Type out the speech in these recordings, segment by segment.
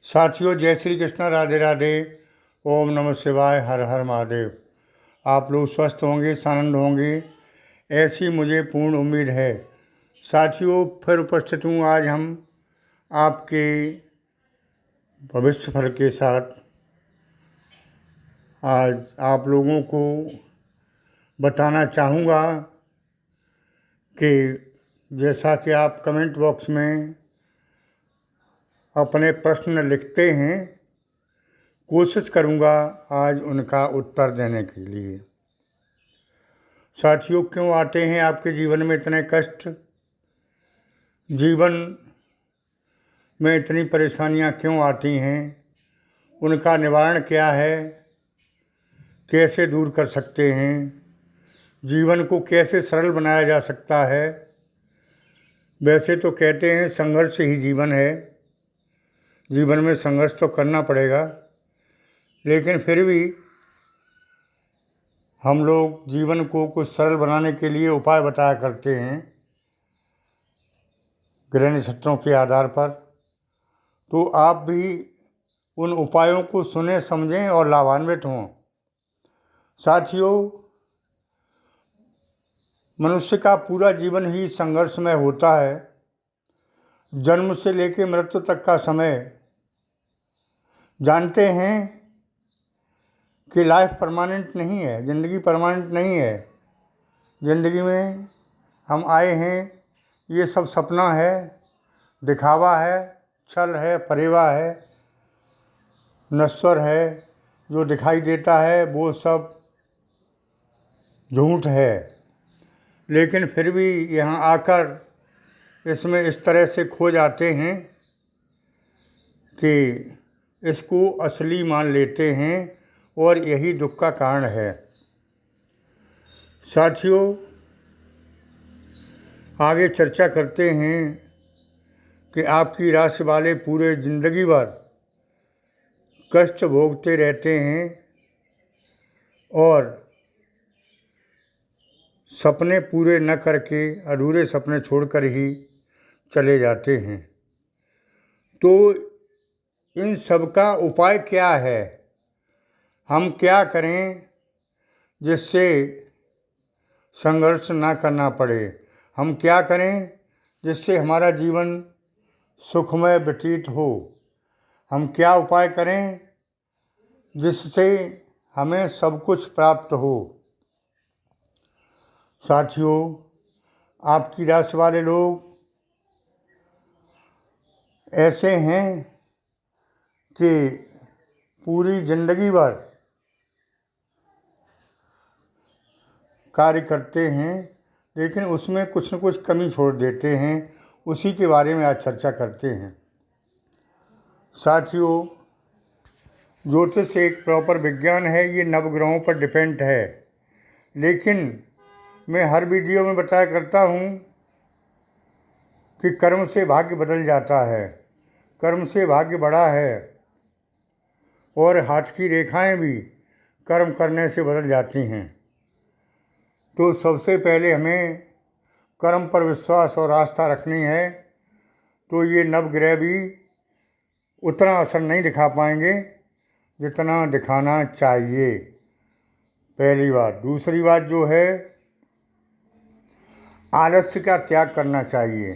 साथियों, जय श्री कृष्ण, राधे राधे। ओम नमः शिवाय, हर हर महादेव। आप लोग स्वस्थ होंगे, सानंद होंगे, ऐसी मुझे पूर्ण उम्मीद है। साथियों, फिर उपस्थित हूँ आज हम आपके भविष्य फल के साथ। आज आप लोगों को बताना चाहूँगा कि जैसा कि आप कमेंट बॉक्स में अपने प्रश्न लिखते हैं, कोशिश करूँगा आज उनका उत्तर देने के लिए। साथियों, क्यों आते हैं आपके जीवन में इतने कष्ट? जीवन में इतनी परेशानियाँ क्यों आती हैं? उनका निवारण क्या है? कैसे दूर कर सकते हैं? जीवन को कैसे सरल बनाया जा सकता है? वैसे तो कहते हैं संघर्ष ही जीवन है। जीवन में संघर्ष तो करना पड़ेगा, लेकिन फिर भी हम लोग जीवन को कुछ सरल बनाने के लिए उपाय बताया करते हैं ग्रह नक्षत्रों के आधार पर। तो आप भी उन उपायों को सुने, समझें और लाभान्वित हों। साथियों, मनुष्य का पूरा जीवन ही संघर्षमय होता है। जन्म से लेकर मृत्यु तक का समय। जानते हैं कि लाइफ परमानेंट नहीं है, ज़िंदगी परमानेंट नहीं है। ज़िंदगी में हम आए हैं, ये सब सपना है, दिखावा है, छल है, फरेवा है, नश्वर है। जो दिखाई देता है वो सब झूठ है। लेकिन फिर भी यहाँ आकर इसमें इस तरह से खो जाते हैं कि इसको असली मान लेते हैं, और यही दुख का कारण है। साथियों, आगे चर्चा करते हैं कि आपकी राशि वाले पूरे ज़िंदगी भर कष्ट भोगते रहते हैं और सपने पूरे न करके अधूरे सपने छोड़कर ही चले जाते हैं। तो इन सब का उपाय क्या है? हम क्या करें जिससे संघर्ष ना करना पड़े? हम क्या करें जिससे हमारा जीवन सुखमय व्यतीत हो? हम क्या उपाय करें जिससे हमें सब कुछ प्राप्त हो? साथियों, आपकी राशि वाले लोग ऐसे हैं कि पूरी ज़िंदगी भर कार्य करते हैं, लेकिन उसमें कुछ न कुछ कमी छोड़ देते हैं। उसी के बारे में आज चर्चा करते हैं। साथियों, ज्योतिष एक प्रॉपर विज्ञान है, ये नवग्रहों पर डिपेंड है। लेकिन मैं हर वीडियो में बताया करता हूँ कि कर्म से भाग्य बदल जाता है, कर्म से भाग्य बढ़ा है, और हाथ की रेखाएं भी कर्म करने से बदल जाती हैं। तो सबसे पहले हमें कर्म पर विश्वास और आस्था रखनी है। तो ये नवग्रह भी उतना असर नहीं दिखा पाएंगे जितना दिखाना चाहिए। पहली बात। दूसरी बात जो है, आलस्य का त्याग करना चाहिए।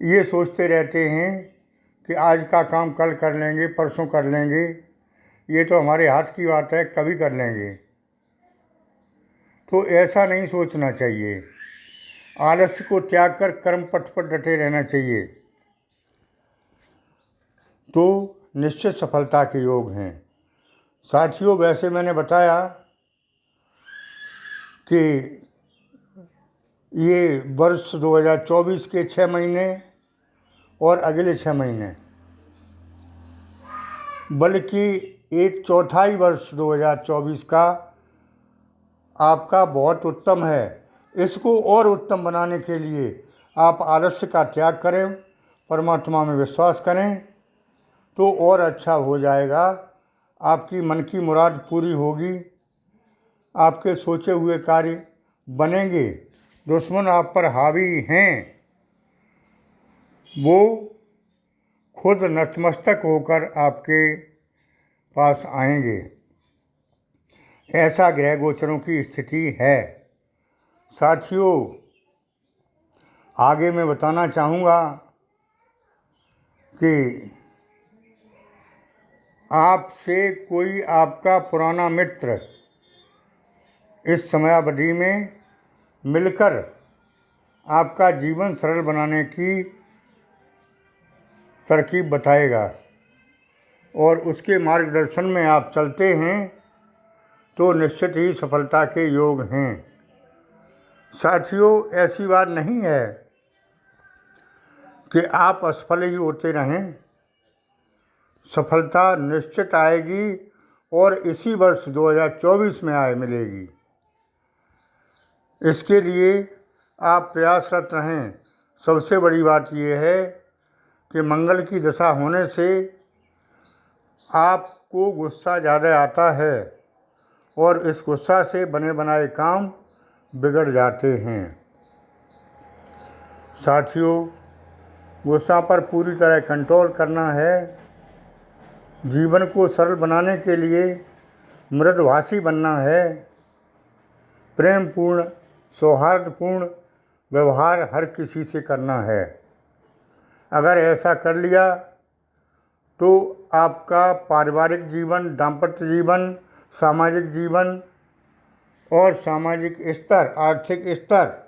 ये सोचते रहते हैं कि आज का काम कल कर लेंगे, परसों कर लेंगे, ये तो हमारे हाथ की बात है, कभी कर लेंगे। तो ऐसा नहीं सोचना चाहिए। आलस्य को त्याग कर कर्म पथ पर डटे रहना चाहिए, तो निश्चित सफलता के योग हैं। साथियों, वैसे मैंने बताया कि ये वर्ष 2024 के 6 महीने और अगले 6 महीने, बल्कि 1/4 वर्ष 2024 का आपका बहुत उत्तम है। इसको और उत्तम बनाने के लिए आप आलस्य का त्याग करें, परमात्मा में विश्वास करें, तो और अच्छा हो जाएगा। आपकी मन की मुराद पूरी होगी, आपके सोचे हुए कार्य बनेंगे। दुश्मन आप पर हावी हैं, वो खुद नतमस्तक होकर आपके पास आएंगे। ऐसा ग्रह गोचरों की स्थिति है। साथियों, आगे मैं बताना चाहूँगा कि आपसे कोई आपका पुराना मित्र इस समयावधि में मिलकर आपका जीवन सरल बनाने की तरकीब बताएगा और उसके मार्गदर्शन में आप चलते हैं तो निश्चित ही सफलता के योग हैं। साथियों, ऐसी बात नहीं है कि आप असफल ही होते रहें। सफलता निश्चित आएगी और इसी वर्ष 2024 में मिलेगी। इसके लिए आप प्रयासरत रहें। सबसे बड़ी बात यह है कि मंगल की दशा होने से आपको गुस्सा ज़्यादा आता है और इस गुस्सा से बने बनाए काम बिगड़ जाते हैं। साथियों, गुस्सा पर पूरी तरह कंट्रोल करना है। जीवन को सरल बनाने के लिए मृदुभाषी बनना है। प्रेमपूर्ण, सौहार्दपूर्ण व्यवहार हर किसी से करना है। अगर ऐसा कर लिया तो आपका पारिवारिक जीवन, दाम्पत्य जीवन, सामाजिक जीवन और सामाजिक स्तर, आर्थिक स्तर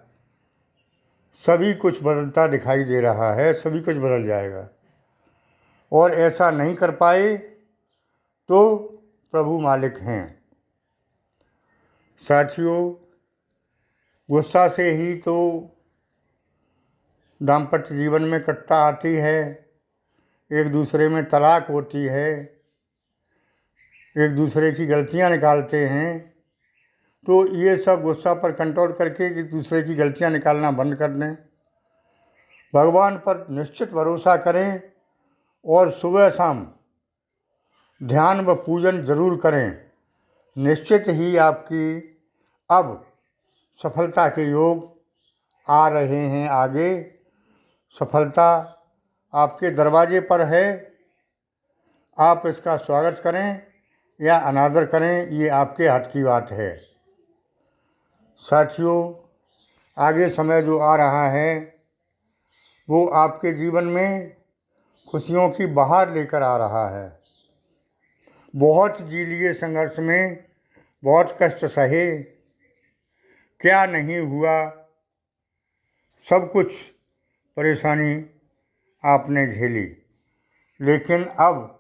सभी कुछ बदलता दिखाई दे रहा है। सभी कुछ बदल जाएगा। और ऐसा नहीं कर पाए तो प्रभु मालिक हैं। साथियों, गुस्सा से ही तो दाम्पत्य जीवन में कटता आती है, एक दूसरे में तलाक होती है, एक दूसरे की गलतियां निकालते हैं। तो ये सब गुस्सा पर कंट्रोल करके एक दूसरे की गलतियां निकालना बंद कर दें। भगवान पर निश्चित भरोसा करें और सुबह शाम ध्यान व पूजन जरूर करें। निश्चित ही आपकी अब सफलता के योग आ रहे हैं। आगे सफलता आपके दरवाजे पर है। आप इसका स्वागत करें या अनादर करें, ये आपके हाथ की बात है। साथियों, आगे समय जो आ रहा है वो आपके जीवन में खुशियों की बहार लेकर आ रहा है। बहुत जी लिए संघर्ष में, बहुत कष्ट सहे, क्या नहीं हुआ, सब कुछ परेशानी आपने झेली। लेकिन अब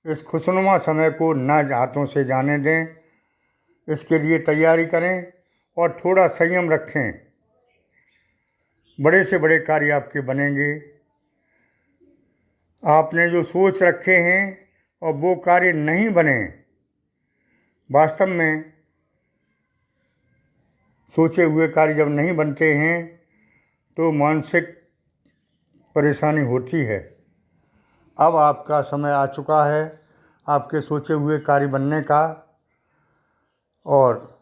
इस खुशनुमा समय को न हाथों से जाने दें। इसके लिए तैयारी करें और थोड़ा संयम रखें। बड़े से बड़े कार्य आपके बनेंगे। आपने जो सोच रखे हैं और वो कार्य नहीं बने, वास्तव में सोचे हुए कार्य जब नहीं बनते हैं तो मानसिक परेशानी होती है। अब आपका समय आ चुका है आपके सोचे हुए कार्य बनने का, और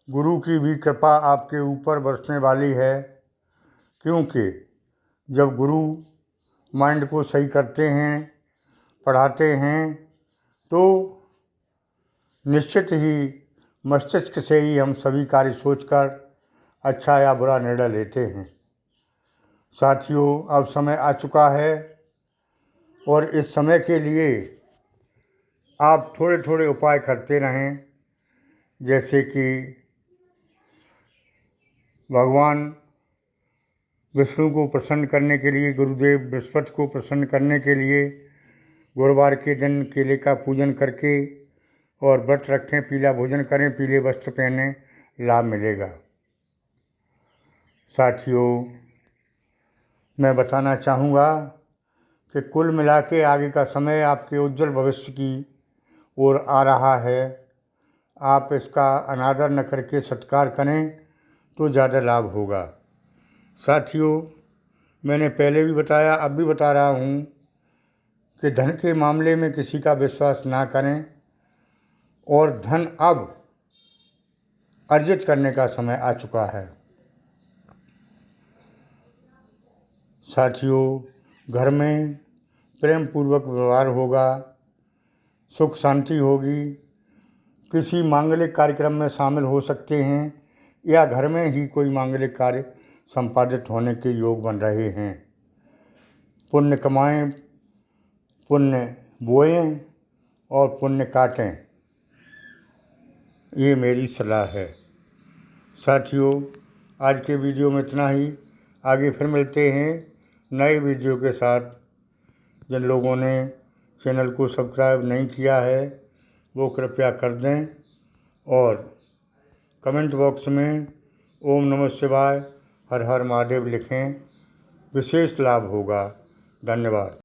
गुरु की भी कृपा आपके ऊपर बरसने वाली है। क्योंकि जब गुरु माइंड को सही करते हैं, पढ़ाते हैं, तो निश्चित ही मस्तिष्क से ही हम सभी कार्य सोचकर अच्छा या बुरा निर्णय लेते हैं। साथियों, अब समय आ चुका है और इस समय के लिए आप थोड़े थोड़े उपाय करते रहें। जैसे कि भगवान विष्णु को प्रसन्न करने के लिए, गुरुदेव बृहस्पति को प्रसन्न करने के लिए गुरुवार के दिन केले का पूजन करके और व्रत रखें, पीला भोजन करें, पीले वस्त्र पहने, लाभ मिलेगा। साथियों, मैं बताना चाहूँगा कि कुल मिला के आगे का समय आपके उज्जवल भविष्य की ओर आ रहा है। आप इसका अनादर न करके सत्कार करें तो ज़्यादा लाभ होगा। साथियों, मैंने पहले भी बताया, अब भी बता रहा हूँ कि धन के मामले में किसी का विश्वास ना करें और धन अब अर्जित करने का समय आ चुका है। साथियों, घर में प्रेम पूर्वक व्यवहार होगा, सुख शांति होगी, किसी मांगलिक कार्यक्रम में शामिल हो सकते हैं या घर में ही कोई मांगलिक कार्य संपादित होने के योग बन रहे हैं। पुण्य कमाएं, पुण्य बोएं और पुण्य काटें, ये मेरी सलाह है। साथियों, आज के वीडियो में इतना ही। आगे फिर मिलते हैं नए वीडियो के साथ। जिन लोगों ने चैनल को सब्सक्राइब नहीं किया है वो कृपया कर दें और कमेंट बॉक्स में ओम नमः शिवाय, हर हर महादेव लिखें, विशेष लाभ होगा। धन्यवाद।